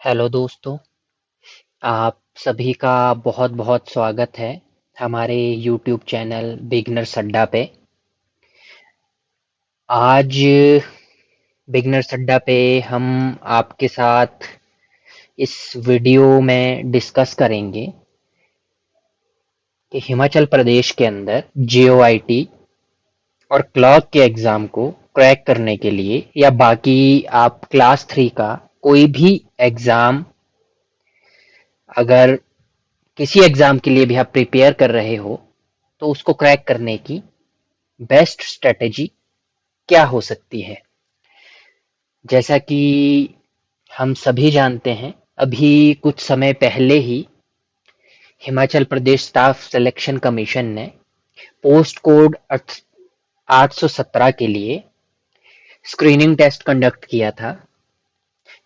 Hello दोस्तों, आप सभी का बहुत बहुत स्वागत है हमारे YouTube चैनल बिगनर्स अड्डा पे। आज बिगनर्स अड्डा पे हम आपके साथ इस वीडियो में डिस्कस करेंगे कि हिमाचल प्रदेश के अंदर JOIT और क्लर्क के एग्ज़ाम को क्रैक करने के लिए या बाकी आप क्लास 3 का कोई भी एग्ज़ाम, अगर किसी एग्ज़ाम के लिए भी आप प्रिपेयर कर रहे हो तो उसको क्रैक करने की बेस्ट स्ट्रेटेजी क्या हो सकती है। जैसा कि हम सभी जानते हैं, अभी कुछ समय पहले ही Himachal Pradesh staff selection commission ने पोस्ट कोड 817 के लिए स्क्रीनिंग टेस्ट कंडक्ट किया था,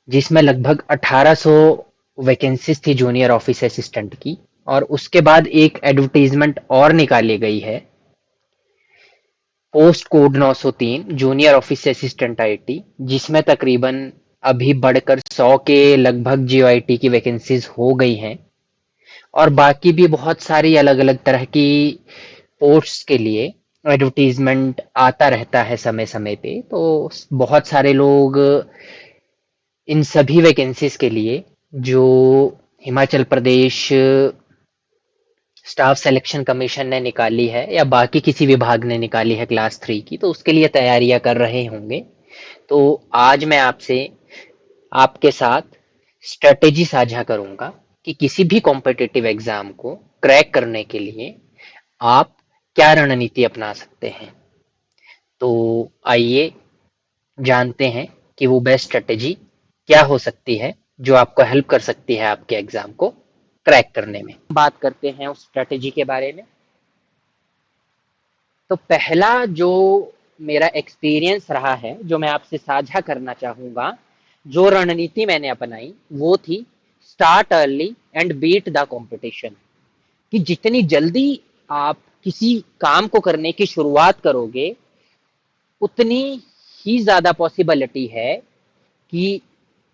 जिसमें लगभग 1800 वैकेंसीज थी जूनियर ऑफिस असिस्टेंट की। और उसके बाद एक एडवर्टीजमेंट और निकाली गई है, post code 903 junior office assistant IT, जिसमें तकरीबन अभी बढ़कर 100 के लगभग जीओआईटी की वैकेंसीज हो गई हैं। और बाकी भी बहुत सारी अलग अलग तरह की पोस्ट्स के लिए एडवर्टीजमेंट आता रहता है समय समय पे। तो बहुत सारे लोग इन सभी वैकेंसीज के लिए जो Himachal Pradesh staff selection commission ने निकाली है या बाकी किसी विभाग ने निकाली है क्लास 3 की, तो उसके लिए तैयारियां कर रहे होंगे। तो आज मैं आपसे आपके साथ स्ट्रेटेजी साझा करूंगा कि किसी भी कॉम्पिटिटिव एग्जाम को क्रैक करने के लिए आप क्या रणनीति अपना सकते हैं। तो आइए जानते हैं कि वो बेस्ट स्ट्रेटेजी क्या हो सकती है जो आपको हेल्प कर सकती है आपके एग्जाम को क्रैक करने में। बात करते हैं उस स्ट्रेटेजी के बारे में। तो पहला जो मेरा एक्सपीरियंस रहा है, जो मैं आपसे साझा करना चाहूंगा, जो रणनीति मैंने अपनाई वो थी start early and beat the competition. कि जितनी जल्दी आप किसी काम को करने की शुरुआत करोगे, उतनी ही ज्यादा पॉसिबिलिटी है कि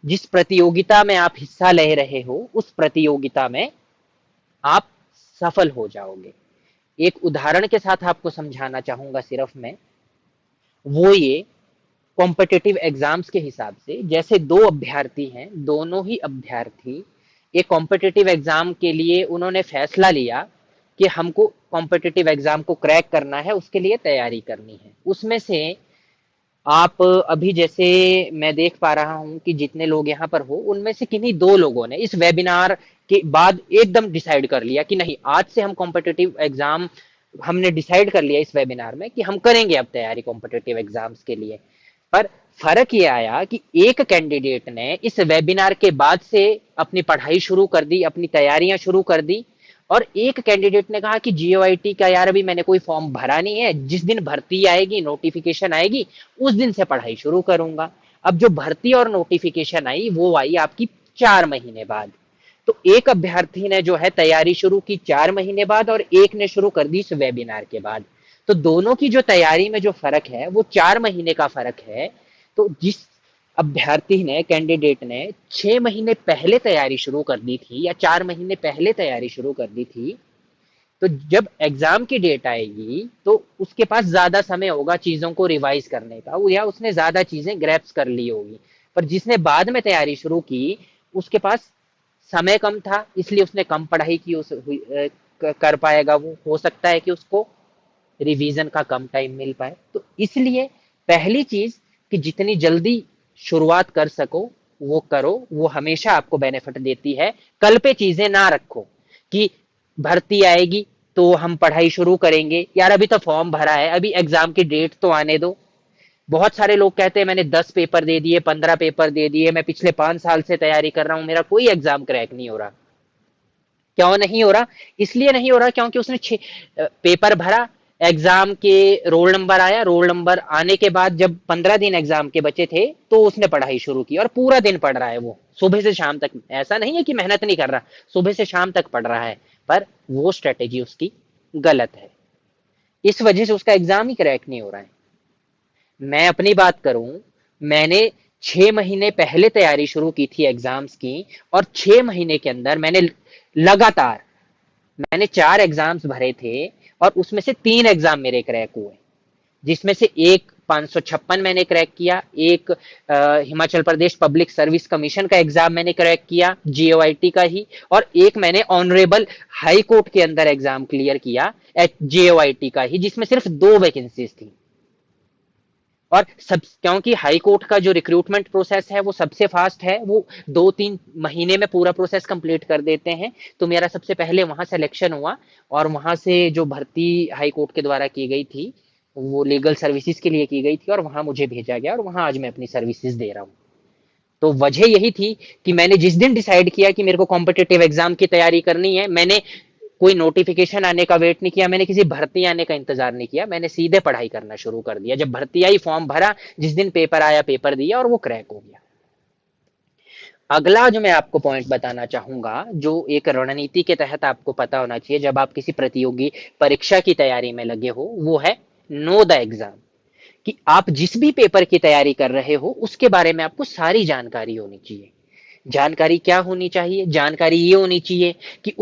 जिस प्रतियोगिता में आप हिस्सा ले रहे हो उस प्रतियोगिता में आप सफल हो जाओगे। एक उदाहरण के साथ आपको समझाना चाहूंगा सिर्फ मैं, वो ये कॉम्पिटिटिव एग्जाम्स के हिसाब से, जैसे दो अभ्यर्थी हैं, दोनों ही अभ्यर्थी एक कॉम्पिटिटिव एग्जाम के लिए उन्होंने फैसला लिया कि हमको कॉम्पिटिटिव एग्जाम को क्रैक करना है, उसके लिए तैयारी करनी है। उसमें से आप अभी जैसे मैं देख पा रहा हूं कि जितने लोग यहाँ पर हो, उनमें से किन्हीं दो लोगों ने इस वेबिनार के बाद एकदम डिसाइड कर लिया कि नहीं, आज से हम कॉम्पिटिटिव एग्जाम, हमने डिसाइड कर लिया इस वेबिनार में कि हम करेंगे अब तैयारी कॉम्पिटिटिव एग्जाम्स के लिए। पर फर्क ये आया कि एक कैंडिडेट ने इस वेबिनार के बाद से अपनी पढ़ाई शुरू कर दी, अपनी तैयारियां शुरू कर दी। और एक कैंडिडेट ने कहा कि जीओआईटी का यार अभी मैंने कोई फॉर्म भरा नहीं है, जिस दिन भर्ती आएगी, नोटिफिकेशन आएगी, उस दिन से पढ़ाई शुरू करूंगा। अब जो भर्ती और नोटिफिकेशन आई वो आई आपकी 4 महीने बाद। तो एक अभ्यर्थी ने जो है तैयारी शुरू की 4 महीने बाद और एक ने शुरू कर दी इस वेबिनार के बाद। तो दोनों की जो तैयारी में जो फर्क है वो 4 महीने का फर्क है। तो जिस अभ्यर्थी ने, कैंडिडेट ने 6 महीने पहले तैयारी शुरू कर दी थी या 4 महीने पहले तैयारी शुरू कर दी थी, तो जब एग्जाम की डेट आएगी तो उसके पास ज्यादा समय होगा चीजों को रिवाइज करने का, या उसने ज्यादा चीजें ग्रैप्स कर ली होगी। पर जिसने बाद में तैयारी शुरू की, उसके पास समय कम था, इसलिए उसने कम पढ़ाई की, कर पाएगा। वो हो सकता है कि उसको रिवीजन का कम टाइम मिल पाए। तो इसलिए पहली चीज कि जितनी जल्दी शुरुआत कर सको वो करो, वो हमेशा आपको बेनिफिट देती है। कल पे चीजें ना रखो कि भर्ती आएगी तो हम पढ़ाई शुरू करेंगे, यार अभी तो फॉर्म भरा है, अभी एग्जाम की डेट तो आने दो। बहुत सारे लोग कहते हैं मैंने 10 पेपर दे दिए, 15 पेपर दे दिए, मैं पिछले 5 साल से तैयारी कर रहा हूं, मेरा कोई एग्जाम क्रैक नहीं हो रहा। क्यों नहीं हो रहा? इसलिए नहीं हो रहा क्योंकि उसने 6 पेपर भरा, एग्जाम के रोल नंबर आया, रोल नंबर आने के बाद जब 15 दिन एग्जाम के बचे थे तो उसने पढ़ाई शुरू की और पूरा दिन पढ़ रहा है, वो सुबह से शाम तक। ऐसा नहीं है कि मेहनत नहीं कर रहा, सुबह से शाम तक पढ़ रहा है, पर वो स्ट्रेटेजी उसकी गलत है। इस वजह से उसका एग्जाम ही क्रैक नहीं हो रहा है। मैं अपनी बात करूं, मैंने 6 महीने पहले तैयारी शुरू की थी एग्जाम्स की, और 6 महीने के अंदर लगातार मैंने 4 एग्जाम्स भरे थे, और उसमें से 3 एग्जाम मेरे क्रैक हुए, जिसमें से एक 556 मैंने क्रैक किया, एक Himachal Pradesh public service commission का एग्जाम मैंने क्रैक किया जीओआईटी का ही, और एक मैंने ऑनरेबल हाई कोर्ट के अंदर एग्जाम क्लियर किया जीओआईटी का ही, जिसमें सिर्फ 2 वैकेंसीज थी। और सब क्योंकि हाई कोर्ट का जो रिक्रूटमेंट प्रोसेस है वो सबसे फास्ट है, वो 2-3 महीने में पूरा प्रोसेस कंप्लीट कर देते हैं। तो मेरा सबसे पहले वहां सिलेक्शन हुआ, और वहां से जो भर्ती हाई कोर्ट के द्वारा की गई थी वो लीगल सर्विसेज के लिए की गई थी, और वहां मुझे भेजा गया, और वहां आज मैं अपनी सर्विसेज दे रहा हूँ। तो वजह यही थी कि मैंने जिस दिन डिसाइड किया कि मेरे को कॉम्पिटेटिव एग्जाम की तैयारी करनी है, मैंने कोई नोटिफिकेशन आने का वेट नहीं किया, मैंने किसी भर्ती आने का इंतजार नहीं किया, मैंने सीधे पढ़ाई करना शुरू कर दिया। जब भर्ती आई फॉर्म भरा, जिस दिन पेपर आया पेपर दिया, और वो क्रैक हो गया। अगला जो मैं आपको पॉइंट बताना चाहूंगा, जो एक रणनीति के तहत आपको पता होना चाहिए जब आप किसी प्रतियोगी परीक्षा की तैयारी में लगे हो, वो है नो द एग्जाम। कि आप जिस भी पेपर की तैयारी कर रहे हो उसके बारे में आपको सारी जानकारी होनी चाहिए। जानकारी क्या होनी चाहिए? जानकारी ये होनी चाहिए कि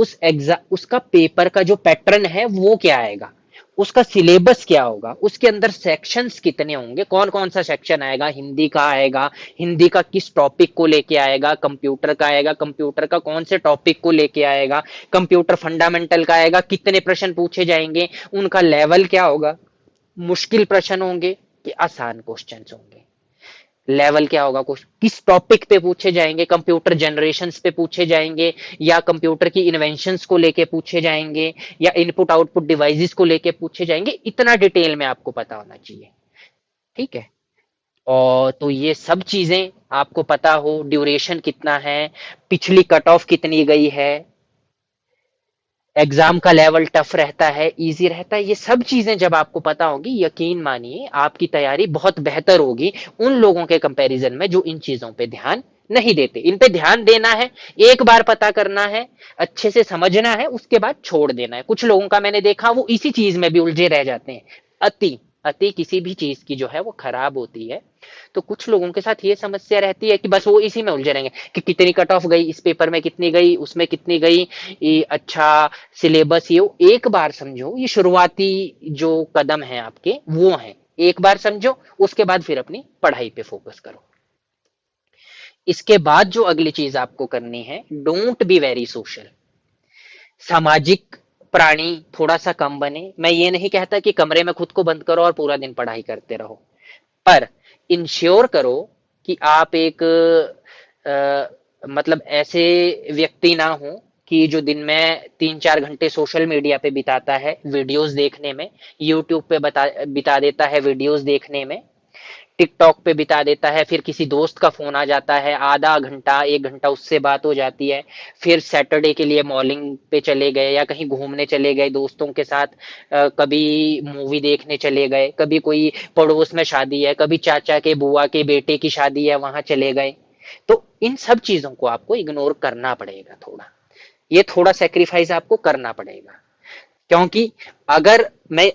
उसका पेपर का जो पैटर्न है वो क्या आएगा, उसका सिलेबस क्या होगा, उसके अंदर सेक्शंस कितने होंगे, कौन कौन सा सेक्शन आएगा, हिंदी का आएगा, हिंदी का किस टॉपिक को लेके आएगा, कंप्यूटर का आएगा, कंप्यूटर का कौन से टॉपिक को लेके आएगा, कंप्यूटर फंडामेंटल का आएगा, कितने प्रश्न पूछे जाएंगे, उनका लेवल क्या होगा, मुश्किल प्रश्न होंगे कि आसान क्वेश्चन होंगे, लेवल क्या होगा, कुछ किस टॉपिक पे पूछे जाएंगे, कंप्यूटर जनरेशंस पे पूछे जाएंगे, या कंप्यूटर की इन्वेंशंस को लेके पूछे जाएंगे, या इनपुट आउटपुट डिवाइसेस को लेके पूछे जाएंगे, इतना डिटेल में आपको पता होना चाहिए। ठीक है। और तो ये सब चीजें आपको पता हो, ड्यूरेशन कितना है, पिछली कट ऑफ कितनी गई है, एग्जाम का लेवल टफ रहता है इजी रहता है, ये सब चीजें जब आपको पता होगी, यकीन मानिए आपकी तैयारी बहुत बेहतर होगी उन लोगों के कंपैरिजन में जो इन चीजों पे ध्यान नहीं देते। इन पे ध्यान देना है, एक बार पता करना है, अच्छे से समझना है, उसके बाद छोड़ देना है। कुछ लोगों का मैंने देखा वो इसी चीज में भी उलझे रह जाते हैं। अति अति किसी भी चीज की जो है वो खराब होती है। तो कुछ लोगों के साथ ये समस्या रहती है कि बस वो इसी में उलझे रहेंगे कि कितनी कट ऑफ गई, इस पेपर में कितनी गई, उसमें कितनी गई, ये अच्छा सिलेबस, ये एक बार समझो, ये शुरुआती जो कदम है आपके वो हैं, एक बार समझो, उसके बाद फिर अपनी पढ़ाई पे फोकस करो। इसके बाद जो अगली चीज आपको करनी है, डोंट बी वेरी सोशल। सामाजिक प्राणी थोड़ा सा कम बने। मैं ये नहीं कहता कि कमरे में खुद को बंद करो और पूरा दिन पढ़ाई करते रहो, पर इंश्योर करो कि आप एक मतलब ऐसे व्यक्ति ना हो कि जो दिन में 3-4 घंटे सोशल मीडिया पे बिताता है वीडियोस देखने में, यूट्यूब पे बिता देता है वीडियोस देखने में, टिकटॉक पे बिता देता है, फिर किसी दोस्त का फोन आ जाता है, आधा घंटा 1 घंटा उससे बात हो जाती है, फिर सैटरडे के लिए मॉर्निंग पे चले गए या कहीं घूमने चले गए दोस्तों के साथ, कभी मूवी देखने चले गए, कभी कोई पड़ोस में शादी है, कभी चाचा के बुआ के बेटे की शादी है वहां चले गए। तो इन सब चीजों को आपको इग्नोर करना पड़ेगा थोड़ा, ये थोड़ा सेक्रीफाइस आपको करना पड़ेगा। क्योंकि अगर मैं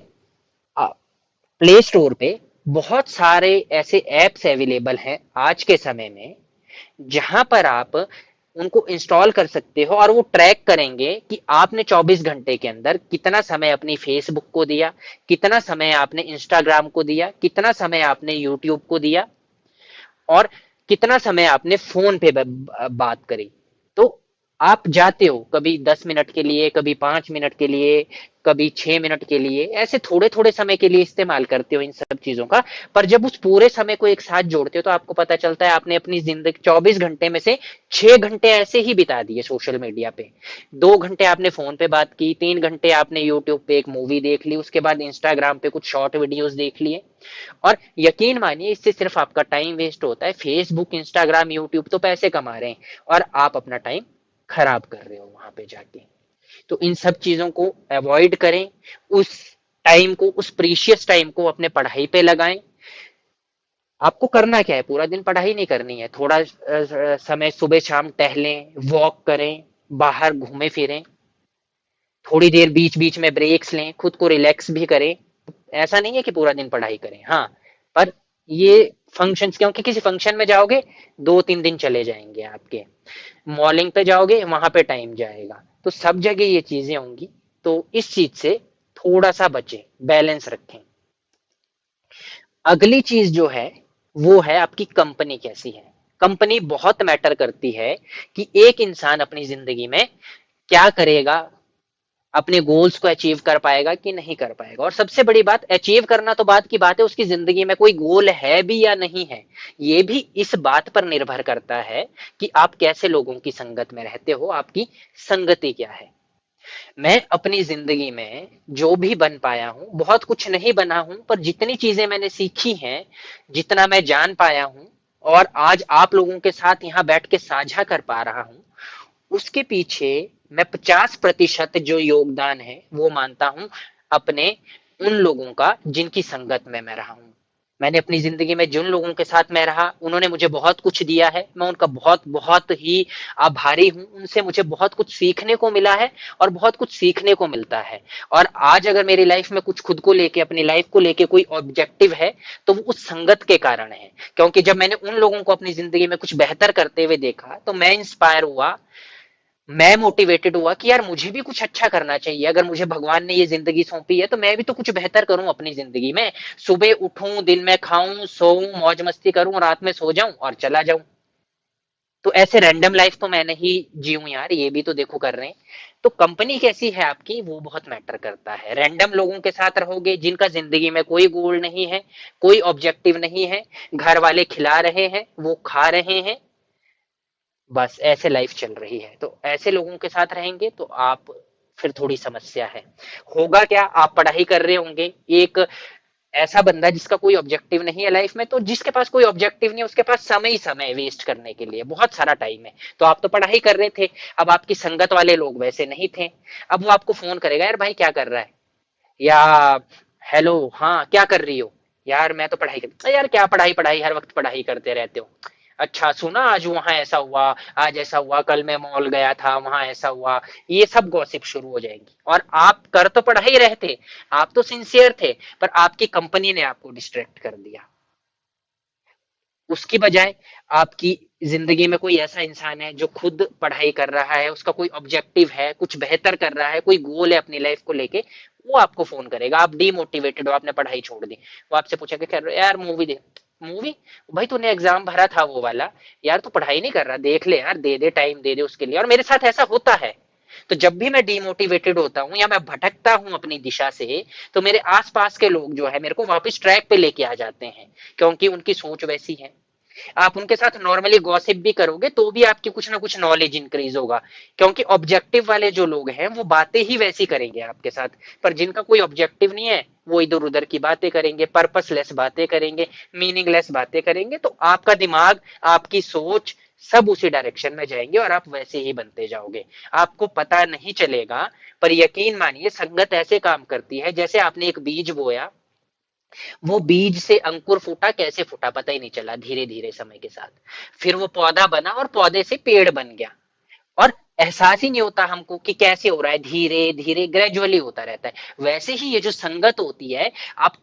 प्ले स्टोर पे बहुत सारे ऐसे एप्स अवेलेबल हैं आज के समय में, जहां पर आप उनको इंस्टॉल कर सकते हो, और वो ट्रैक करेंगे कि आपने 24 घंटे के अंदर कितना समय अपनी फेसबुक को दिया, कितना समय आपने इंस्टाग्राम को दिया, कितना समय आपने यूट्यूब को दिया, और कितना समय आपने फोन पे बात करी। तो आप जाते हो कभी 10 मिनट के लिए, कभी 5 मिनट के लिए, कभी 6 मिनट के लिए, ऐसे थोड़े थोड़े समय के लिए इस्तेमाल करते हो इन सब चीजों का। पर जब उस पूरे समय को एक साथ जोड़ते हो तो आपको पता चलता है आपने अपनी जिंदगी 24 घंटे में से 6 घंटे ऐसे ही बिता दिए सोशल मीडिया पे, 2 घंटे आपने फोन पे बात की, 3 घंटे आपने यूट्यूब पे एक मूवी देख ली, उसके बाद इंस्टाग्राम पे कुछ शॉर्ट वीडियोस देख लिए। और यकीन मानिए इससे सिर्फ आपका टाइम वेस्ट होता है। फेसबुक इंस्टाग्राम यूट्यूब तो पैसे कमा रहे हैं, और आप अपना टाइम खराब कर रहे हो वहां पे जाके। तो इन सब चीजों को अवॉइड करें, उस टाइम को, उस प्रीशियस टाइम को अपने पढ़ाई पे लगाएं। आपको करना क्या है, पूरा दिन पढ़ाई नहीं करनी है, थोड़ा समय सुबह शाम टहलें, वॉक करें, बाहर घूमें फिरें, थोड़ी देर बीच बीच में ब्रेक्स लें, खुद को रिलैक्स भी करें। ऐसा नहीं है कि पूरा दिन पढ़ाई करें, हाँ, पर ये फंक्शंस, क्योंकि किसी फंक्शन में जाओगे 2-3 दिन चले जाएंगे आपके, मॉर्निंग पे जाओगे वहां पे टाइम जाएगा, तो सब जगह ये चीजें होंगी। तो इस चीज से थोड़ा सा बचे, बैलेंस रखें। अगली चीज जो है वो है आपकी कंपनी कैसी है। कंपनी बहुत मैटर करती है कि एक इंसान अपनी जिंदगी में क्या करेगा, अपने गोल्स को अचीव कर पाएगा कि नहीं कर पाएगा। और सबसे बड़ी बात, अचीव करना तो बात की बात है, उसकी जिंदगी में कोई गोल है भी या नहीं है, ये भी इस बात पर निर्भर करता है कि आप कैसे लोगों की संगत में रहते हो, आपकी संगति क्या है। मैं अपनी जिंदगी में जो भी बन पाया हूं, बहुत कुछ नहीं बना हूं, पर जितनी चीजें मैंने सीखी हैं, जितना मैं जान पाया हूं, और आज आप लोगों के साथ यहां बैठ के साझा कर पा रहा हूं, उसके पीछे मैं 50% जो योगदान है वो मानता हूं अपने उन लोगों का जिनकी संगत में मैं रहा हूं। मैंने अपनी जिंदगी में जिन लोगों के साथ मैं रहा, उन्होंने मुझे बहुत कुछ दिया है, मैं उनका बहुत बहुत ही आभारी हूं, उनसे मुझे बहुत कुछ सीखने को मिला है और बहुत कुछ सीखने को मिलता है। और आज अगर मेरी लाइफ में कुछ खुद को लेके, अपनी लाइफ को लेके कोई ऑब्जेक्टिव है, तो वो उस संगत के कारण है। क्योंकि जब मैंने उन लोगों को अपनी जिंदगी में कुछ बेहतर करते हुए देखा, तो मैं इंस्पायर हुआ, मैं मोटिवेटेड हुआ कि यार मुझे भी कुछ अच्छा करना चाहिए। अगर मुझे भगवान ने ये जिंदगी सौंपी है तो मैं भी तो कुछ बेहतर करूं अपनी जिंदगी में। सुबह उठूं, दिन में खाऊं, सोऊं, मौज मस्ती करूं, रात में सो जाऊं और चला जाऊं। तो ऐसे रैंडम लाइफ तो मैं नहीं जीऊं यार, ये भी तो देखो कर रहे हैं। तो कंपनी कैसी है आपकी वो बहुत मैटर करता है। रैंडम लोगों के साथ रहोगे जिनका जिंदगी में कोई गोल नहीं है, कोई ऑब्जेक्टिव नहीं है, घर वाले खिला रहे हैं, वो खा रहे हैं, बस ऐसे लाइफ चल रही है, तो ऐसे लोगों के साथ रहेंगे तो आप, फिर थोड़ी समस्या है। होगा क्या, आप पढ़ाई कर रहे होंगे, एक ऐसा बंदा जिसका कोई ऑब्जेक्टिव नहीं है लाइफ में, तो जिसके पास कोई ऑब्जेक्टिव नहीं है उसके पास समय ही समय वेस्ट करने के लिए बहुत सारा टाइम है। तो आप तो पढ़ाई कर रहे थे, अब आपकी संगत वाले लोग वैसे नहीं थे, अब वो आपको फोन करेगा, यार भाई क्या कर रहा है, या हेलो हाँ क्या कर रही हो, यार मैं तो पढ़ाई कर, यार क्या पढ़ाई पढ़ाई, हर वक्त पढ़ाई करते रहते हो। अच्छा सुना आज वहां ऐसा हुआ, आज ऐसा हुआ, कल मैं मॉल गया था वहां ऐसा हुआ, ये सब गॉसिप शुरू हो जाएंगी। और आप कर तो पढ़ाई रहे थे, आप तो सिंसियर थे, पर आपकी कंपनी ने आपको डिस्ट्रैक्ट कर दिया। उसकी बजाय आपकी जिंदगी में कोई ऐसा इंसान है जो खुद पढ़ाई कर रहा है, उसका कोई ऑब्जेक्टिव है, कुछ बेहतर कर रहा है, कोई गोल है अपनी लाइफ को लेके, वो आपको फोन करेगा। आप डीमोटिवेटेड हो, आपने पढ़ाई छोड़ दी, वो आपसे पूछेगा कह रहे यार मूवी देख, मूवी, भाई तूने एग्जाम भरा था वो वाला, यार तू पढ़ाई नहीं कर रहा, देख ले यार, दे दे टाइम, दे दे उसके लिए। और मेरे साथ ऐसा होता है। तो जब भी मैं डीमोटिवेटेड होता हूँ या मैं भटकता हूँ अपनी दिशा से, तो मेरे आसपास के लोग जो है मेरे को वापस ट्रैक पे लेके आ जाते हैं, क्योंकि उनकी सोच वैसी है। आप उनके साथ नॉर्मली गॉसिप भी करोगे तो भी आपकी कुछ ना कुछ नॉलेज इंक्रीज होगा, क्योंकि ऑब्जेक्टिव वाले जो लोग हैं वो बातें ही वैसी करेंगे आपके साथ। पर जिनका कोई ऑब्जेक्टिव नहीं है वो इधर उधर की बातें करेंगे, पर्पसलेस बातें करेंगे, मीनिंगलेस बातें करेंगे, तो आपका दिमाग, आपकी सोच सब उसी डायरेक्शन में जाएंगे और आप वैसे ही बनते जाओगे, आपको पता नहीं चलेगा। पर यकीन मानिए संगत ऐसे काम करती है, जैसे आपने एक बीज बोया, वो बीज से अंकुर फूटा, कैसे फूटा पता ही नहीं चला, धीरे धीरे समय के साथ फिर वो पौधा बना और पौधे से पेड़ बन गया। और एहसास ही नहीं होता हमको कि कैसे हो रहा है, धीरे धीरे ग्रेजुअली होता रहता है। वैसे ही ये जो संगत होती है, आप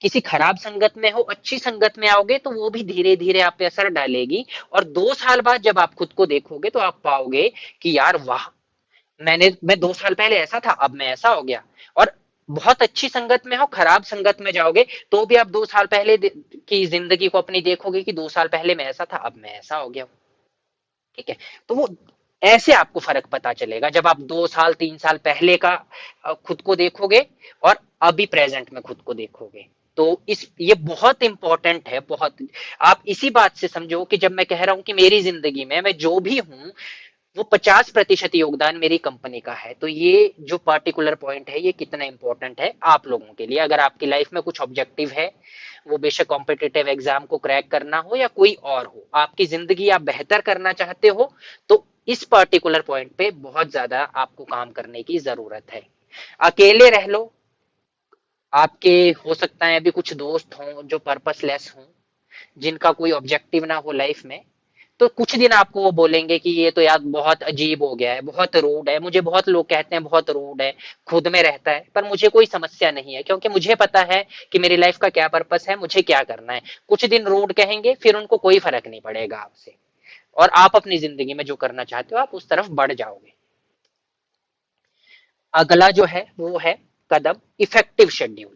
किसी खराब संगत में हो, अच्छी संगत में आओगे तो वो भी धीरे धीरे आप पे असर डालेगी। और 2 साल बाद जब आप खुद को देखोगे तो आप पाओगे कि यार वाह, मैं 2 साल पहले ऐसा था, अब मैं ऐसा हो गया। और बहुत अच्छी संगत में हो, खराब संगत में जाओगे तो भी आप 2 साल पहले की जिंदगी को अपनी देखोगे कि 2 साल पहले मैं ऐसा था, अब मैं ऐसा हो गया हूँ। ठीक है, तो वो ऐसे आपको फर्क पता चलेगा जब आप 2 साल 3 साल पहले का खुद को देखोगे और अभी प्रेजेंट में खुद को देखोगे। तो इस ये बहुत इंपॉर्टेंट है, बहुत। आप इसी बात से समझो कि जब मैं कह रहा हूं कि मेरी जिंदगी में मैं जो भी हूं वो 50% योगदान मेरी कंपनी का है, तो ये जो पर्टिकुलर पॉइंट है ये कितना इंपॉर्टेंट है आप लोगों के लिए। अगर आपकी लाइफ में कुछ ऑब्जेक्टिव है, वो बेशक कॉम्पिटिटिव एग्जाम को क्रैक करना हो या कोई और हो, आपकी जिंदगी आप बेहतर करना चाहते हो, तो इस पर्टिकुलर पॉइंट पे बहुत ज्यादा आपको काम करने की जरूरत है। अकेले रह लो, आपके हो सकता है अभी कुछ दोस्त हों जो पर्पसलेस हों, जिनका कोई ऑब्जेक्टिव ना हो लाइफ में, तो कुछ दिन आपको वो बोलेंगे कि ये तो यार बहुत अजीब हो गया है, बहुत रूड है, मुझे बहुत लोग कहते हैं बहुत रूड है, खुद में रहता है, पर मुझे कोई समस्या नहीं है क्योंकि मुझे पता है कि मेरी लाइफ का क्या पर्पस है, मुझे क्या करना है। कुछ दिन रूड कहेंगे, फिर उनको कोई फर्क नहीं पड़ेगा आपसे, और आप अपनी जिंदगी में जो करना चाहते हो आप उस तरफ बढ़ जाओगे। अगला जो है वो है कदम इफेक्टिव शेड्यूल।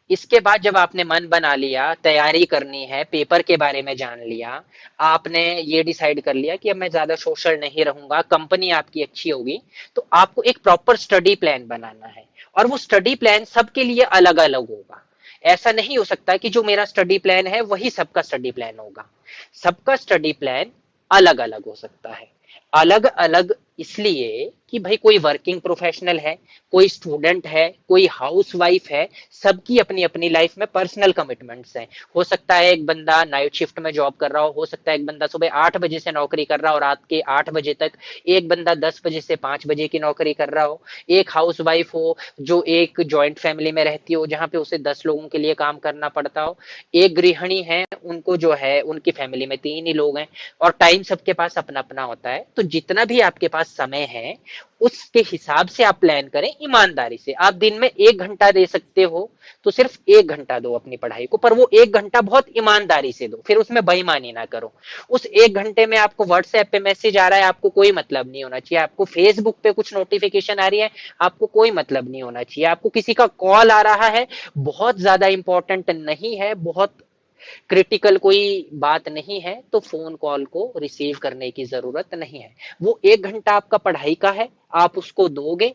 इसके बाद जब आपने मन बना लिया, तैयारी करनी है, पेपर के बारे में जान लिया, आपने ये डिसाइड कर लिया कि अब मैं ज्यादा सोशल नहीं रहूंगा, कंपनी आपकी अच्छी होगी, तो आपको एक प्रॉपर स्टडी प्लान बनाना है। और वो स्टडी प्लान सबके लिए अलग अलग होगा। ऐसा नहीं हो सकता कि जो मेरा स्टडी प्लान है वही सबका स्टडी प्लान होगा। सबका स्टडी प्लान अलग अलग हो सकता है। अलग अलग इसलिए कि भाई कोई वर्किंग प्रोफेशनल है, कोई स्टूडेंट है, कोई हाउस वाइफ है, सबकी अपनी अपनी लाइफ में पर्सनल कमिटमेंट्स हैं। हो सकता है एक बंदा नाइट शिफ्ट में जॉब कर रहा हो सकता है एक बंदा सुबह 8 बजे से नौकरी कर रहा हो रात के 8 बजे तक, एक बंदा 10 बजे से 5 बजे की नौकरी कर रहा हो, एक हाउस वाइफ हो जो एक जॉइंट फैमिली में रहती हो जहां पे उसे 10 लोगों के लिए काम करना पड़ता हो, एक गृहिणी है उनको जो है उनकी फैमिली में 3 ही लोग हैं, और टाइम सबके पास अपना अपना होता है। तो जितना भी आपके पास समय है उसके हिसाब से आप प्लान करें, ईमानदारी से। आप दिन में 1 घंटा दे सकते हो तो सिर्फ 1 घंटा दो अपनी पढ़ाई को, पर वो 1 घंटा बहुत ईमानदारी से दो, फिर उसमें बेईमानी ना करो। उस 1 घंटे में आपको व्हाट्सएप पे मैसेज आ रहा है, आपको कोई मतलब नहीं होना चाहिए। आपको फेसबुक पे कुछ नोटिफिकेशन आ रही है, आपको कोई मतलब नहीं होना चाहिए। आपको किसी का कॉल आ रहा है, बहुत ज्यादा इंपॉर्टेंट नहीं है, बहुत क्रिटिकल कोई बात नहीं है, तो फोन कॉल को रिसीव करने की जरूरत नहीं है। वो 1 घंटा आपका पढ़ाई का है, आप उसको दोगे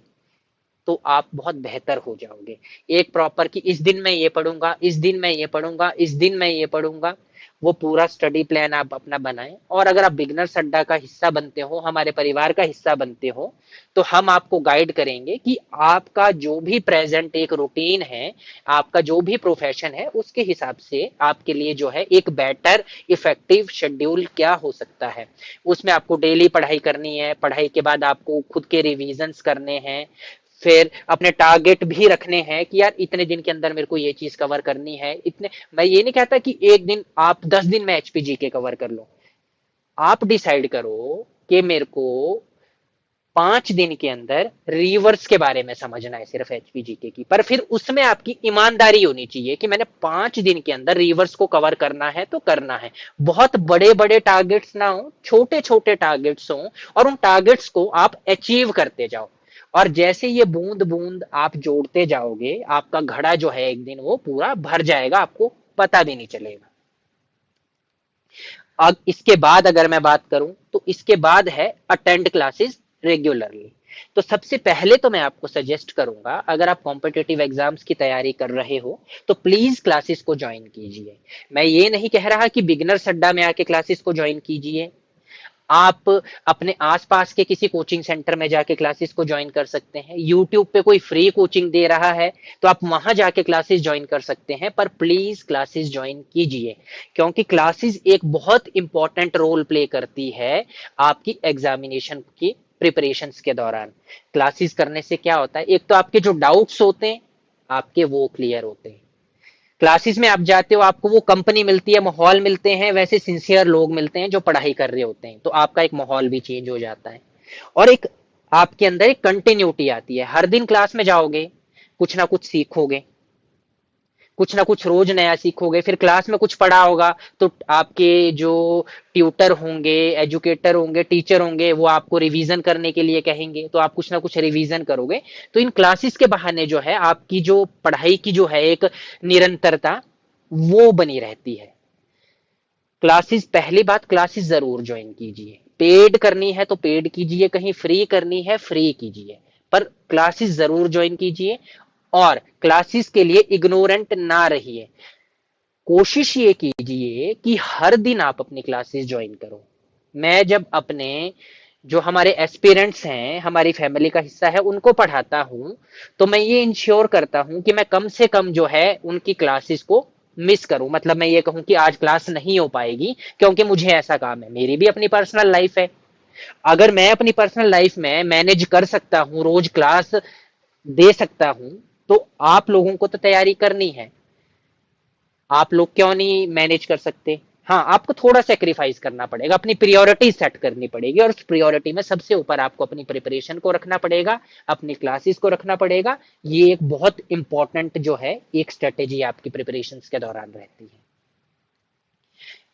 तो आप बहुत बेहतर हो जाओगे। एक प्रॉपर कि इस दिन मैं ये पढ़ूंगा, इस दिन मैं ये पढ़ूंगा, इस दिन मैं ये पढ़ूंगा, वो पूरा स्टडी प्लान आप अपना बनाएं। और अगर आप बिगनर्स अड्डा का हिस्सा बनते हो, हमारे परिवार का हिस्सा बनते हो, तो हम आपको गाइड करेंगे कि आपका जो भी प्रेजेंट एक रूटीन है, आपका जो भी प्रोफेशन है, उसके हिसाब से आपके लिए जो है एक बेटर इफेक्टिव शेड्यूल क्या हो सकता है। उसमें आपको डेली पढ़ाई करनी है, पढ़ाई के बाद आपको खुद के रिविजन्स करने हैं, फिर अपने टारगेट भी रखने हैं कि यार इतने दिन के अंदर मेरे को ये चीज कवर करनी है। इतने, मैं ये नहीं कहता कि एक दिन आप 10 दिन में एचपीजी के कवर कर लो। आप डिसाइड करो कि मेरे को 5 दिन के अंदर रिवर्स के बारे में समझना है सिर्फ एचपीजीके की, पर फिर उसमें आपकी ईमानदारी होनी चाहिए कि मैंने 5 दिन के अंदर रिवर्स को कवर करना है तो करना है। बहुत बड़े बड़े टारगेट्स ना हो, छोटे छोटे टारगेट्स हो, और उन टारगेट्स को आप अचीव करते जाओ। और जैसे ये बूंद बूंद आप जोड़ते जाओगे, आपका घड़ा जो है एक दिन वो पूरा भर जाएगा, आपको पता भी नहीं चलेगा। अब इसके बाद अगर मैं बात करूं तो इसके बाद है अटेंड क्लासेस रेगुलरली। तो सबसे पहले तो मैं आपको सजेस्ट करूंगा, अगर आप कॉम्पिटिटिव एग्जाम्स की तैयारी कर रहे हो तो प्लीज क्लासेस को ज्वाइन कीजिए। मैं ये नहीं कह रहा कि बिगनर्स अड्डा में आके क्लासेस को ज्वाइन कीजिए। आप अपने आसपास के किसी कोचिंग सेंटर में जाके क्लासेस को ज्वाइन कर सकते हैं। यूट्यूब पे कोई फ्री कोचिंग दे रहा है तो आप वहां जाके क्लासेस ज्वाइन कर सकते हैं, पर प्लीज क्लासेस ज्वाइन कीजिए, क्योंकि क्लासेस एक बहुत इंपॉर्टेंट रोल प्ले करती है आपकी एग्जामिनेशन की प्रिपरेशंस के दौरान। क्लासेस करने से क्या होता है, एक तो आपके जो डाउट्स होते हैं आपके वो क्लियर होते हैं। क्लासेस में आप जाते हो, आपको वो कंपनी मिलती है, माहौल मिलते हैं, वैसे सिंसियर लोग मिलते हैं जो पढ़ाई कर रहे होते हैं, तो आपका एक माहौल भी चेंज हो जाता है। और एक आपके अंदर एक कंटिन्यूटी आती है। हर दिन क्लास में जाओगे, कुछ ना कुछ सीखोगे, कुछ ना कुछ रोज नया सीखोगे। फिर क्लास में कुछ पढ़ा होगा तो आपके जो ट्यूटर होंगे, एजुकेटर होंगे, टीचर होंगे, वो आपको रिवीजन करने के लिए कहेंगे, तो आप कुछ ना कुछ रिवीजन करोगे। तो इन क्लासेस के बहाने जो है आपकी जो पढ़ाई की जो है एक निरंतरता वो बनी रहती है। क्लासेस, पहली बात क्लासेस जरूर ज्वाइन कीजिए। पेड करनी है तो पेड कीजिए, कहीं फ्री करनी है फ्री कीजिए, पर क्लासेस जरूर ज्वाइन कीजिए। और क्लासेस के लिए इग्नोरेंट ना रहिए। कोशिश ये कीजिए कि हर दिन आप अपनी क्लासेस ज्वाइन करो। मैं जब अपने जो हमारे एस्पिरेंट्स हैं, हमारी फैमिली का हिस्सा है, उनको पढ़ाता हूं, तो मैं ये इंश्योर करता हूं कि मैं कम से कम जो है उनकी क्लासेस को मिस करूं। मतलब मैं ये कहूं कि आज क्लास नहीं हो पाएगी क्योंकि मुझे ऐसा काम है, मेरी भी अपनी पर्सनल लाइफ है। अगर मैं अपनी पर्सनल लाइफ में मैनेज कर सकता हूं, रोज क्लास दे सकता हूं, तो आप लोगों को तो तैयारी करनी है। आप लोग क्यों नहीं मैनेज कर सकते? हाँ, आपको थोड़ा सेक्रीफाइस करना पड़ेगा, अपनी प्रायोरिटी सेट करनी पड़ेगी और उस प्रायोरिटी में सबसे ऊपर आपको अपनी प्रिपरेशन को रखना पड़ेगा, अपनी क्लासेस को रखना पड़ेगा। ये एक बहुत इंपॉर्टेंट जो है एक स्ट्रेटेजी आपकी प्रिपरेशन के दौरान रहती है।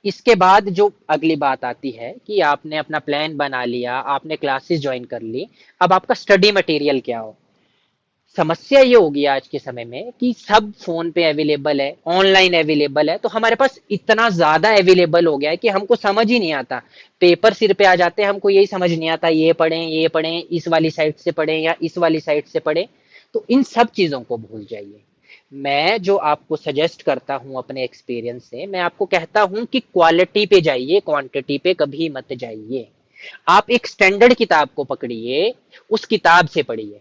इसके बाद जो अगली बात आती है कि आपने अपना प्लान बना लिया, आपने क्लासेस ज्वाइन कर ली, अब आपका स्टडी मटेरियल क्या हो। समस्या ये होगी आज के समय में कि सब फोन पे अवेलेबल है, ऑनलाइन अवेलेबल है, तो हमारे पास इतना ज्यादा अवेलेबल हो गया है कि हमको समझ ही नहीं आता। पेपर सिर पे आ जाते हैं, हमको यही समझ नहीं आता ये पढ़ें, इस वाली साइट से पढ़ें या इस वाली साइट से पढ़ें। तो इन सब चीजों को भूल जाइए। मैं जो आपको सजेस्ट करता हूं अपने एक्सपीरियंस से, मैं आपको कहता हूं कि क्वालिटी पे जाइए, क्वांटिटी पे कभी मत जाइए। आप एक स्टैंडर्ड किताब को पकड़िए, उस किताब से पढ़िए।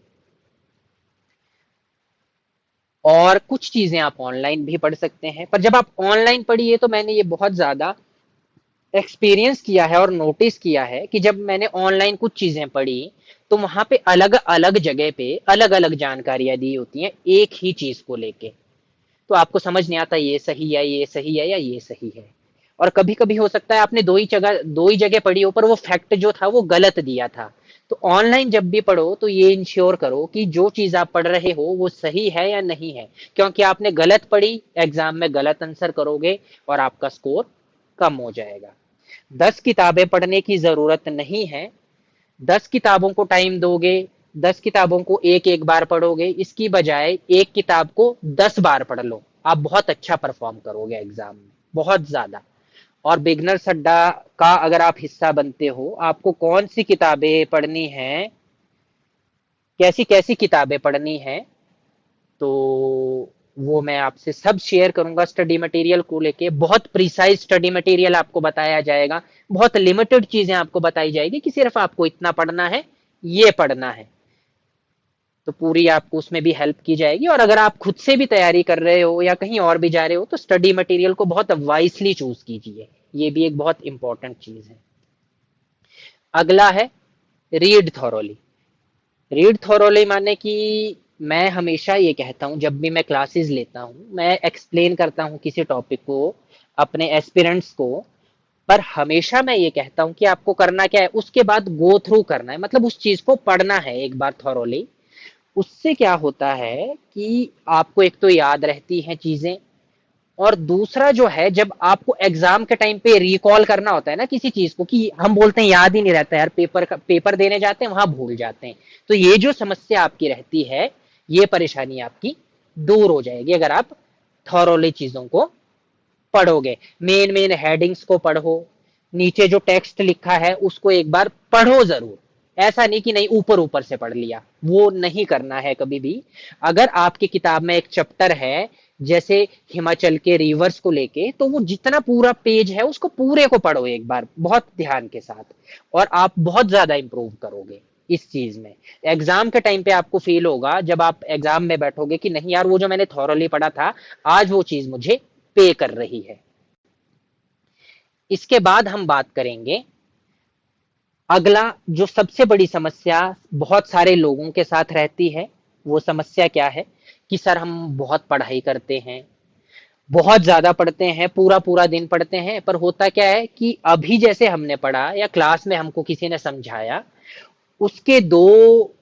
और कुछ चीजें आप ऑनलाइन भी पढ़ सकते हैं, पर जब आप ऑनलाइन पढ़िए तो मैंने ये बहुत ज्यादा एक्सपीरियंस किया है और नोटिस किया है कि जब मैंने ऑनलाइन कुछ चीजें पढ़ी तो वहां पे अलग अलग जगह पे अलग अलग जानकारियां दी होती हैं एक ही चीज को लेके। तो आपको समझ नहीं आता ये सही है, ये सही है या ये सही है। और कभी कभी हो सकता है आपने दो ही जगह पढ़ी हो पर वो फैक्ट जो था वो गलत दिया था। तो ऑनलाइन जब भी पढ़ो तो ये इंश्योर करो कि जो चीज आप पढ़ रहे हो वो सही है या नहीं है, क्योंकि आपने गलत पढ़ी, एग्जाम में गलत आंसर करोगे और आपका स्कोर कम हो जाएगा। 10 किताबें पढ़ने की जरूरत नहीं है। 10 किताबों को टाइम दोगे, 10 किताबों को एक एक बार पढ़ोगे, इसकी बजाय एक किताब को 10 बार पढ़ लो। आप बहुत अच्छा परफॉर्म करोगे एग्जाम में, बहुत ज्यादा। और बिगनर्स अड्डा का अगर आप हिस्सा बनते हो, आपको कौन सी किताबें पढ़नी है, कैसी कैसी किताबें पढ़नी है, तो वो मैं आपसे सब शेयर करूंगा। स्टडी मटेरियल को लेके बहुत प्रिसाइज स्टडी मटेरियल आपको बताया जाएगा, बहुत लिमिटेड चीजें आपको बताई जाएगी कि सिर्फ आपको इतना पढ़ना है, ये पढ़ना है। तो पूरी आपको उसमें भी हेल्प की जाएगी। और अगर आप खुद से भी तैयारी कर रहे हो या कहीं और भी जा रहे हो तो स्टडी मटेरियल को बहुत वाइसली चूज कीजिए, ये भी एक बहुत इंपॉर्टेंट चीज है। अगला है रीड थॉरोली। रीड थॉरोली माने कि मैं हमेशा ये कहता हूँ जब भी मैं क्लासेस लेता हूँ, मैं एक्सप्लेन करता हूँ किसी टॉपिक को अपने एस्पिरेंट्स को, पर हमेशा मैं ये कहता हूँ कि आपको करना क्या है, उसके बाद गो थ्रू करना है, मतलब उस चीज को पढ़ना है एक बार थॉरोली। उससे क्या होता है कि आपको एक तो याद रहती हैं चीजें, और दूसरा जो है जब आपको एग्जाम के टाइम पे रिकॉल करना होता है ना किसी चीज को, कि हम बोलते हैं याद ही नहीं रहता यार, पेपर देने जाते हैं वहां भूल जाते हैं। तो ये जो समस्या आपकी रहती है, ये परेशानी आपकी दूर हो जाएगी अगर आप थॉरोली चीजों को पढ़ोगे। मेन मेन हेडिंग्स को पढ़ो, नीचे जो टेक्स्ट लिखा है उसको एक बार पढ़ो जरूर। ऐसा नहीं कि नहीं ऊपर ऊपर से पढ़ लिया, वो नहीं करना है कभी भी। अगर आपकी किताब में एक चैप्टर है जैसे हिमाचल के रिवर्स को लेके, तो वो जितना पूरा पेज है उसको पूरे को पढ़ो एक बार बहुत ध्यान के साथ, और आप बहुत ज्यादा इंप्रूव करोगे इस चीज में। एग्जाम के टाइम पे आपको फील होगा जब आप एग्जाम में बैठोगे कि नहीं यार वो जो मैंने थॉरली पढ़ा था आज वो चीज मुझे पे कर रही है। इसके बाद हम बात करेंगे अगला, जो सबसे बड़ी समस्या बहुत सारे लोगों के साथ रहती है। वो समस्या क्या है कि सर हम बहुत पढ़ाई करते हैं, बहुत ज्यादा पढ़ते हैं, पूरा पूरा दिन पढ़ते हैं, पर होता क्या है कि अभी जैसे हमने पढ़ा या क्लास में हमको किसी ने समझाया, उसके 2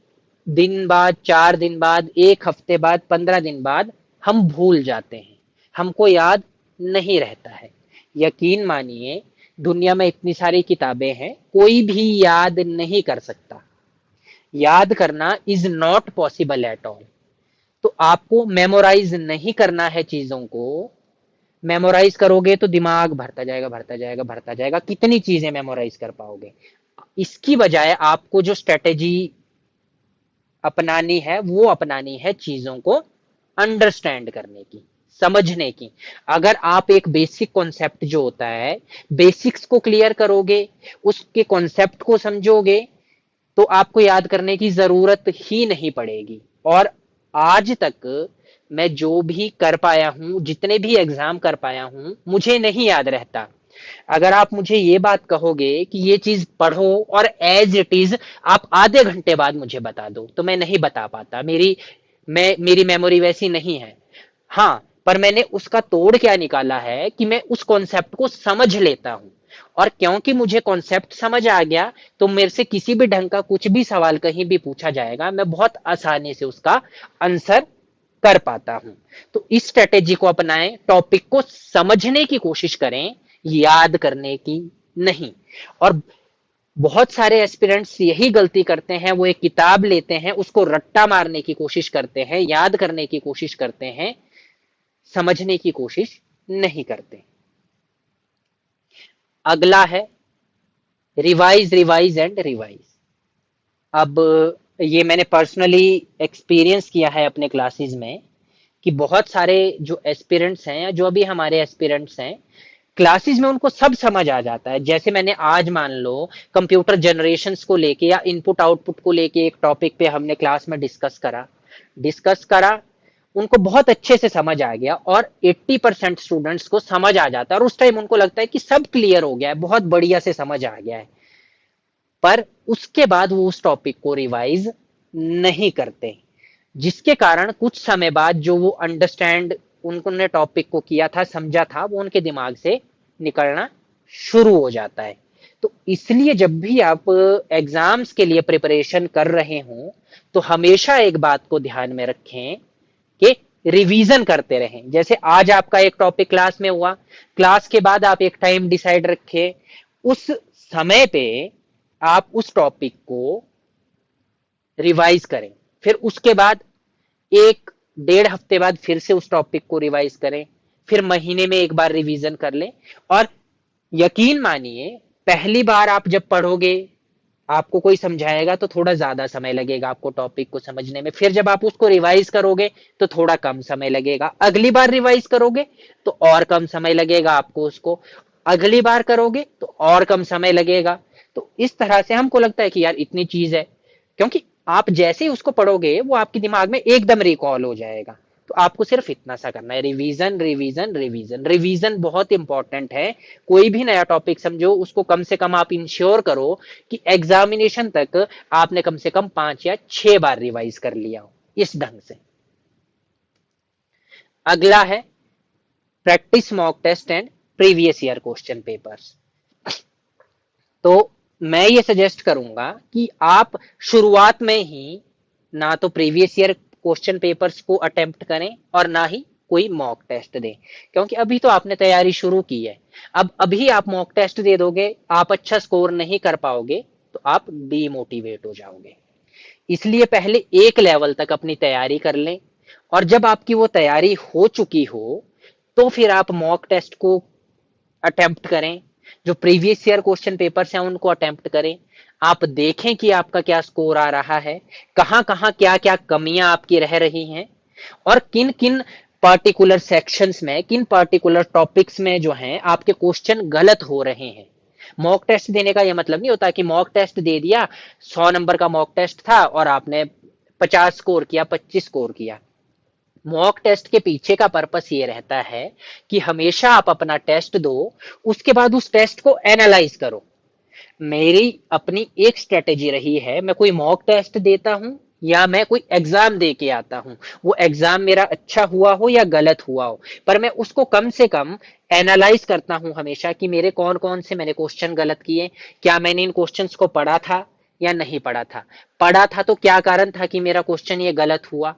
दिन बाद, 4 दिन बाद, एक हफ्ते बाद, 15 दिन बाद हम भूल जाते हैं, हमको याद नहीं रहता है। यकीन मानिए दुनिया में इतनी सारी किताबें हैं, कोई भी याद नहीं कर सकता। याद करना is not possible at all. तो आपको मेमोराइज नहीं करना है चीजों को। मेमोराइज करोगे तो दिमाग भरता जाएगा, भरता जाएगा, भरता जाएगा, कितनी चीजें मेमोराइज कर पाओगे। इसकी बजाय आपको जो स्ट्रेटेजी अपनानी है वो अपनानी है चीजों को अंडरस्टैंड करने की, समझने की। अगर आप एक बेसिक कॉन्सेप्ट जो होता है, बेसिक्स को क्लियर करोगे, उसके कॉन्सेप्ट को समझोगे, तो आपको याद करने की जरूरत ही नहीं पड़ेगी। और आज तक मैं जो भी कर पाया हूं, जितने भी एग्जाम कर पाया हूं, मुझे नहीं याद रहता। अगर आप मुझे ये बात कहोगे कि ये चीज पढ़ो और एज इट इज आप आधे घंटे बाद मुझे बता दो, तो मैं नहीं बता पाता। मेरी मेमोरी वैसी नहीं है। हाँ, पर मैंने उसका तोड़ क्या निकाला है कि मैं उस कॉन्सेप्ट को समझ लेता हूं, और क्योंकि मुझे कॉन्सेप्ट समझ आ गया, तो मेरे से किसी भी ढंग का कुछ भी सवाल कहीं भी पूछा जाएगा, मैं बहुत आसानी से उसका आंसर कर पाता हूं। तो इस स्ट्रेटेजी को अपनाएं, टॉपिक को समझने की कोशिश करें, याद करने की नहीं। और बहुत सारे एस्पिरेंट्स यही गलती करते हैं, वो एक किताब लेते हैं, उसको रट्टा मारने की कोशिश करते हैं, याद करने की कोशिश करते हैं, समझने की कोशिश नहीं करते। अगला है रिवाइज रिवाइज एंड रिवाइज। अब ये मैंने पर्सनली एक्सपीरियंस किया है अपने क्लासेस में कि बहुत सारे जो एस्पिरेंट्स हैं या जो अभी हमारे एस्पिरेंट्स हैं, क्लासेस में उनको सब समझ आ जाता है। जैसे मैंने आज मान लो कंप्यूटर जनरेशंस को लेके या इनपुट आउटपुट को लेके एक टॉपिक पे हमने क्लास में डिस्कस करा, उनको बहुत अच्छे से समझ आ गया, और 80% स्टूडेंट्स को समझ आ जाता है, और उस टाइम उनको लगता है कि सब क्लियर हो गया है, बहुत बढ़िया से समझ आ गया है। पर उसके बाद वो उस टॉपिक को रिवाइज नहीं करते, जिसके कारण कुछ समय बाद जो वो अंडरस्टैंड उन्होंने टॉपिक को किया था, समझा था, वो उनके दिमाग से निकलना शुरू हो जाता है। तो इसलिए जब भी आप एग्जाम्स के लिए प्रिपरेशन कर रहे हो, तो हमेशा एक बात को ध्यान में रखें कि रिवीजन करते रहें। जैसे आज आपका एक टॉपिक क्लास में हुआ, क्लास के बाद आप एक टाइम डिसाइड रखें, उस समय पे आप उस टॉपिक को रिवाइज करें, फिर उसके बाद एक डेढ़ हफ्ते बाद फिर से उस टॉपिक को रिवाइज करें, फिर महीने में एक बार रिवीजन कर लें। और यकीन मानिए, पहली बार आप जब पढ़ोगे, आपको कोई समझाएगा तो थोड़ा ज्यादा समय लगेगा आपको टॉपिक को समझने में, फिर जब आप उसको रिवाइज करोगे तो थोड़ा कम समय लगेगा, अगली बार रिवाइज करोगे तो और कम समय लगेगा आपको उसको, अगली बार करोगे तो और कम समय लगेगा। तो इस तरह से हमको लगता है कि यार इतनी चीज है, क्योंकि आप जैसे ही उसको पढ़ोगे वो आपके दिमाग में एकदम रिकॉल हो जाएगा। तो आपको सिर्फ इतना सा करना है, रिवीजन रिवीजन रिवीजन। रिवीजन बहुत इंपॉर्टेंट है। कोई भी नया टॉपिक समझो, उसको कम से कम आप इंश्योर करो कि एग्जामिनेशन तक आपने कम से कम 5 या 6 बार रिवाइज कर लिया हो, इस ढंग से। अगला है practice mock test and previous year question papers. तो मैं ये सजेस्ट करूंगा कि आप शुरुआत में ही ना तो प्रीवियस ईयर क्वेश्चन पेपर्स को अटेम्प्ट करें और ना ही कोई मॉक टेस्ट दें, क्योंकि अभी तो आपने तैयारी शुरू की है। अब अभी आप मॉक टेस्ट दे दोगे, आप अच्छा स्कोर नहीं कर पाओगे, तो आप डीमोटिवेट हो जाओगे। इसलिए पहले एक लेवल तक अपनी तैयारी कर लें, और जब आपकी वो तैयारी हो चुकी हो, तो फिर आप मॉक टेस्ट को अटेम्प्ट करें, जो प्रीवियस ईयर क्वेश्चन पेपर्स हैं उनको अटेम्प्ट करें। आप देखें कि आपका क्या स्कोर आ रहा है, कहां कहां क्या क्या कमियां आपकी रह रही हैं, और किन किन पर्टिकुलर सेक्शंस में, किन पर्टिकुलर टॉपिक्स में जो हैं आपके क्वेश्चन गलत हो रहे हैं। मॉक टेस्ट देने का यह मतलब नहीं होता कि मॉक टेस्ट दे दिया, 100 नंबर का मॉक टेस्ट था और आपने 50 स्कोर किया, 25 स्कोर किया। मॉक टेस्ट के पीछे का पर्पस ये रहता है कि हमेशा आप अपना टेस्ट दो, उसके बाद उस टेस्ट को एनालाइज करो। मेरी अपनी एक स्ट्रेटेजी रही है, मैं कोई मॉक टेस्ट देता हूं या मैं कोई एग्जाम दे के आता हूं, वो एग्जाम मेरा अच्छा हुआ हो या गलत हुआ हो, पर मैं उसको कम से कम एनालाइज करता हूं हमेशा कि मेरे कौन कौन से मैंने क्वेश्चन गलत किए, क्या मैंने इन क्वेश्चंस को पढ़ा था या नहीं पढ़ा था, पढ़ा था तो क्या कारण था कि मेरा क्वेश्चन ये गलत हुआ।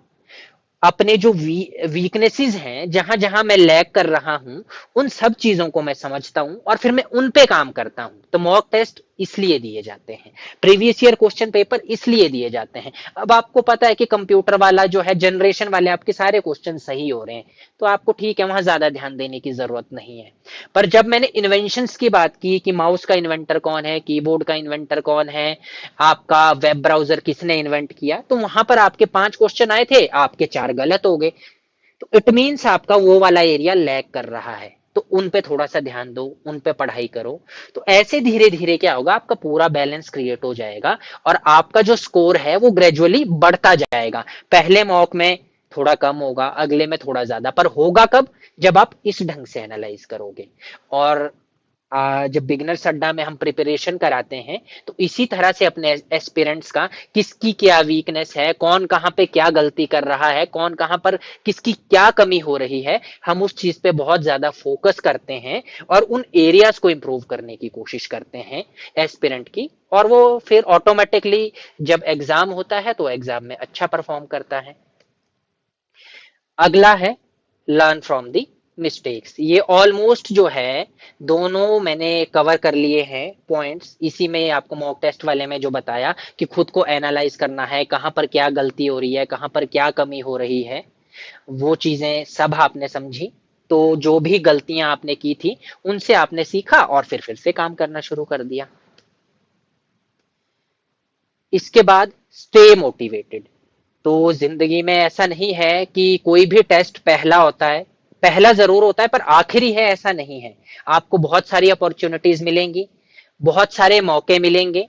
अपने जो वीकनेसेस हैं, जहां जहां मैं लैग कर रहा हूं, उन सब चीजों को मैं समझता हूं और फिर मैं उन पे काम करता हूं। तो मॉक टेस्ट इसलिए दिए जाते हैं, प्रीवियस ईयर क्वेश्चन पेपर इसलिए दिए जाते हैं। अब आपको पता है कि कंप्यूटर वाला जो है, जनरेशन वाले आपके सारे क्वेश्चन सही हो रहे हैं, तो आपको ठीक है, वहां ज्यादा ध्यान देने की जरूरत नहीं है। पर जब मैंने इन्वेंशंस की बात की कि माउस का इन्वेंटर कौन है, कीबोर्ड का इन्वेंटर कौन है, आपका वेब ब्राउजर किसने इन्वेंट किया, तो वहां पर आपके 5 क्वेश्चन आए थे, आपके 4 गलत हो गए। तो इट मीन्स आपका वो वाला एरिया लैग कर रहा है, तो उन पे थोड़ा सा ध्यान दो, उन पे पढ़ाई करो। तो ऐसे धीरे धीरे क्या होगा, आपका पूरा बैलेंस क्रिएट हो जाएगा और आपका जो स्कोर है वो ग्रेजुअली बढ़ता जाएगा। पहले मॉक में थोड़ा कम होगा, अगले में थोड़ा ज्यादा, पर होगा कब, जब आप इस ढंग से एनालाइज करोगे। और जब बिगनर्स अड्डा में हम प्रिपरेशन कराते हैं तो इसी तरह से अपने एस्पिरेंट्स का किसकी क्या वीकनेस है, कौन कहाँ पे क्या गलती कर रहा है, कौन कहाँ पर किसकी क्या कमी हो रही है, हम उस चीज पे बहुत ज्यादा फोकस करते हैं और उन एरियाज को इम्प्रूव करने की कोशिश करते हैं एस्पिरेंट की, और वो फिर ऑटोमेटिकली जब एग्जाम होता है तो एग्जाम में अच्छा परफॉर्म करता है। अगला है लर्न फ्रॉम दी मिस्टेक्स। ये ऑलमोस्ट जो है दोनों मैंने कवर कर लिए हैं पॉइंट्स, इसी में आपको मॉक टेस्ट वाले में जो बताया कि खुद को एनालाइज करना है, कहाँ पर क्या गलती हो रही है, कहाँ पर क्या कमी हो रही है, वो चीजें सब आपने समझी। तो जो भी गलतियां आपने की थी उनसे आपने सीखा और फिर से काम करना शुरू कर दिया। इसके बाद स्टे मोटिवेटेड। तो जिंदगी में ऐसा नहीं है कि कोई भी टेस्ट पहला होता है, पहला जरूर होता है पर आखिरी है ऐसा नहीं है। आपको बहुत सारी अपॉर्चुनिटीज मिलेंगी, बहुत सारे मौके मिलेंगे।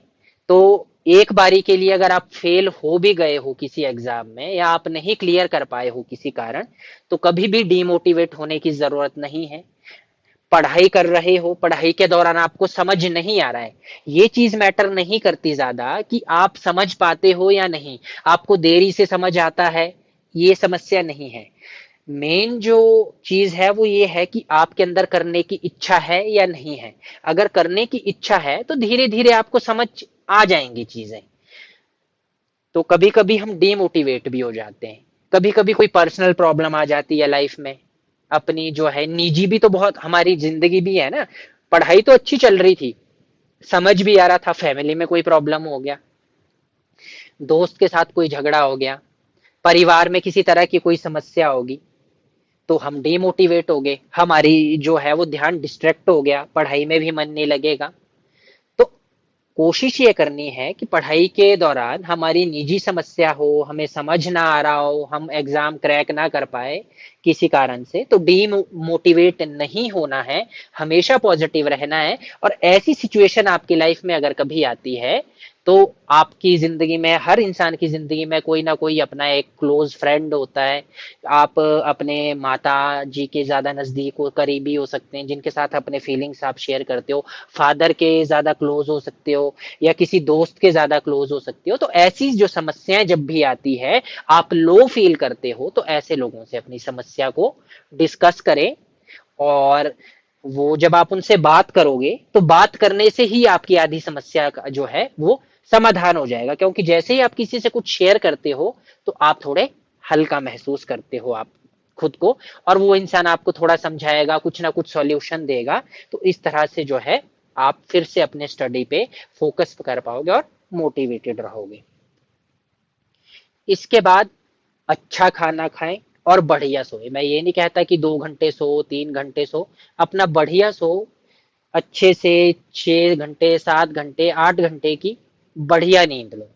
तो एक बारी के लिए अगर आप फेल हो भी गए हो किसी एग्जाम में या आप नहीं क्लियर कर पाए हो किसी कारण, तो कभी भी डीमोटिवेट होने की जरूरत नहीं है। पढ़ाई कर रहे हो, पढ़ाई के दौरान आपको समझ नहीं आ रहा है, ये चीज मैटर नहीं करती ज्यादा कि आप समझ पाते हो या नहीं, आपको देरी से समझ आता है, ये समस्या नहीं है। मेन जो चीज है वो ये है कि आपके अंदर करने की इच्छा है या नहीं है। अगर करने की इच्छा है तो धीरे धीरे आपको समझ आ जाएंगी चीजें। तो कभी कभी हम डीमोटिवेट भी हो जाते हैं, कभी कभी कोई पर्सनल प्रॉब्लम आ जाती है लाइफ में, अपनी जो है निजी भी तो बहुत हमारी जिंदगी भी है ना। पढ़ाई तो अच्छी चल रही थी, समझ भी आ रहा था, फैमिली में कोई प्रॉब्लम हो गया, दोस्त के साथ कोई झगड़ा हो गया, परिवार में किसी तरह की कोई समस्या होगी, तो हम डीमोटिवेट हो गए, हमारी जो है वो ध्यान डिस्ट्रैक्ट हो गया, पढ़ाई में भी मन नहीं लगेगा। तो कोशिश ये करनी है कि पढ़ाई के दौरान हमारी निजी समस्या हो, हमें समझ ना आ रहा हो, हम एग्जाम क्रैक ना कर पाए किसी कारण से, तो डीमोटिवेट नहीं होना है, हमेशा पॉजिटिव रहना है। और ऐसी सिचुएशन आपकी लाइफ में अगर कभी आती है तो आपकी जिंदगी में, हर इंसान की जिंदगी में कोई ना कोई अपना एक क्लोज फ्रेंड होता है। आप अपने माता जी के ज्यादा नजदीक हो, करीबी हो सकते हैं, जिनके साथ अपने फीलिंग्स आप शेयर करते हो, फादर के ज्यादा क्लोज हो सकते हो या किसी दोस्त के ज्यादा क्लोज हो सकते हो। तो ऐसी जो समस्याएं जब भी आती है, आप लो फील करते हो, तो ऐसे लोगों से अपनी समस्या को डिस्कस करें। और वो जब आप उनसे बात करोगे तो बात करने से ही आपकी आधी समस्या का जो है वो समाधान हो जाएगा, क्योंकि जैसे ही आप किसी से कुछ शेयर करते हो तो आप थोड़े हल्का महसूस करते हो आप खुद को, और वो इंसान आपको थोड़ा समझाएगा, कुछ ना कुछ सॉल्यूशन देगा। तो इस तरह से जो है आप फिर से अपने स्टडी पे फोकस कर पाओगे और मोटिवेटेड रहोगे। इसके बाद अच्छा खाना खाएं और बढ़िया सोए। मैं ये नहीं कहता कि 2 घंटे सो, 3 घंटे सो, अपना बढ़िया सो, अच्छे से 6 घंटे, 7 घंटे, 8 घंटे की बढ़िया नींद लो।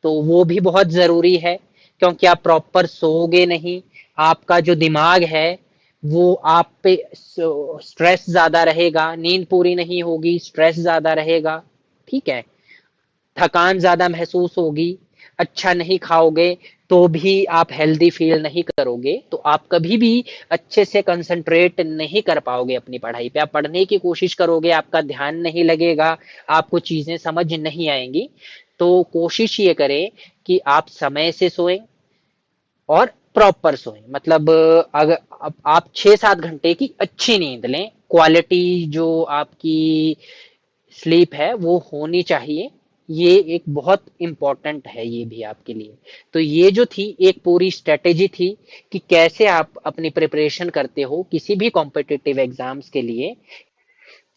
तो वो भी बहुत जरूरी है, क्योंकि आप प्रॉपर सोओगे नहीं, आपका जो दिमाग है वो आप पे स्ट्रेस ज्यादा रहेगा, नींद पूरी नहीं होगी, स्ट्रेस ज्यादा रहेगा, ठीक है, थकान ज्यादा महसूस होगी, अच्छा नहीं खाओगे तो भी आप हेल्दी फील नहीं करोगे, तो आप कभी भी अच्छे से कंसंट्रेट नहीं कर पाओगे अपनी पढ़ाई पे। आप पढ़ने की कोशिश करोगे, आपका ध्यान नहीं लगेगा, आपको चीजें समझ नहीं आएंगी। तो कोशिश ये करें कि आप समय से सोएं और प्रॉपर सोएं, मतलब अगर आप 6-7 घंटे की अच्छी नींद लें, क्वालिटी जो आपकी स्लीप है वो होनी चाहिए। ये एक बहुत इंपॉर्टेंट है ये भी आपके लिए। तो ये जो थी एक पूरी स्ट्रेटेजी थी कि कैसे आप अपनी प्रिपरेशन करते हो किसी भी कॉम्पिटिटिव एग्जाम्स के लिए।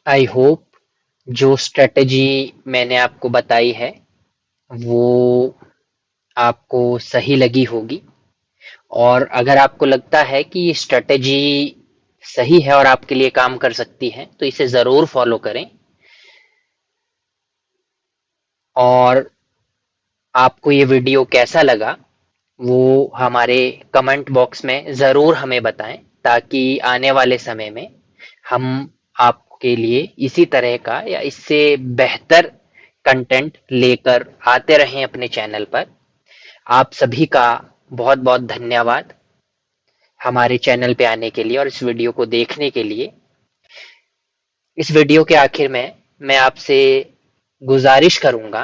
आई होप जो स्ट्रेटेजी मैंने आपको बताई है वो आपको सही लगी होगी। और अगर आपको लगता है कि ये स्ट्रेटेजी सही है और आपके लिए काम कर सकती है तो इसे जरूर फॉलो करें। और आपको ये वीडियो कैसा लगा वो हमारे कमेंट बॉक्स में जरूर हमें बताएं, ताकि आने वाले समय में हम आपके लिए इसी तरह का या इससे बेहतर कंटेंट लेकर आते रहें अपने चैनल पर। आप सभी का बहुत बहुत धन्यवाद हमारे चैनल पे आने के लिए और इस वीडियो को देखने के लिए। इस वीडियो के आखिर में मैं आपसे गुजारिश करूंगा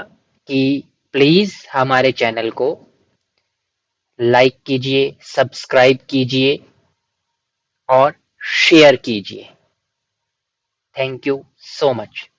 कि प्लीज हमारे चैनल को लाइक कीजिए, सब्सक्राइब कीजिए और शेयर कीजिए। Thank you so much.